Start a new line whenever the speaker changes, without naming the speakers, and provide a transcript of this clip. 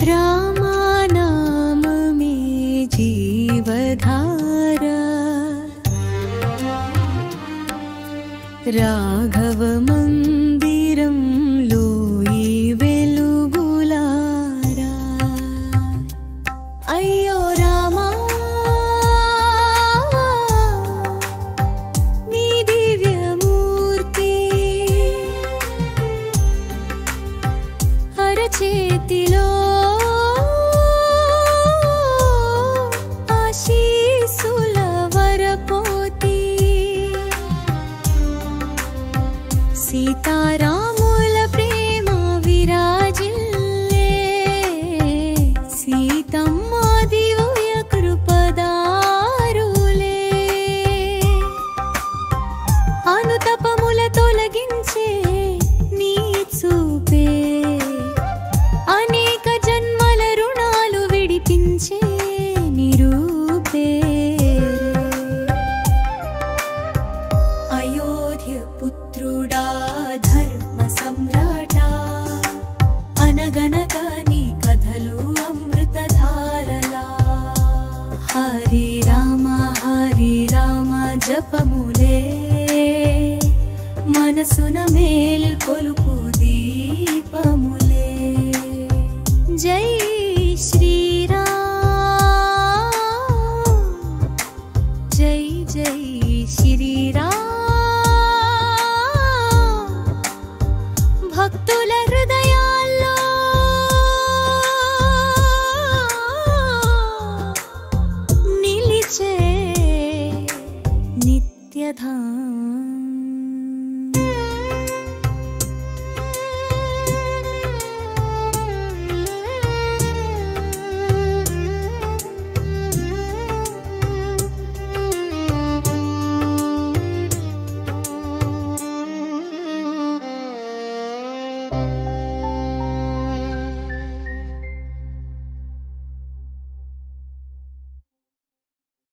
रामा नाम में जीवधारा राघव मंदिरं लोई वेलुगुलारा अय्यो रामा नी दिव्यमूर्ति अरचेतिलो आशीसुल वरपोती सीतारामुल प्रेम विराजिल्ले सीतम्म दिव्य कृपदारुले अनुतपमुल तोलगिंचे नी చూపే అనేక జన్మల రుణాలు విడిపించే నిరూపే అయోధ్య పుత్రుడా ధర్మ సమ్రాటా అనగనగా నీ కథలు అమృతధారలా హరి రామ జపములే మనసున మేల్కొలుపు దీపములే జై శ్రీరామ్ జై జై శ్రీరామ్ భక్తుల హృదయాల్లో నిలిచే నిత్యధామ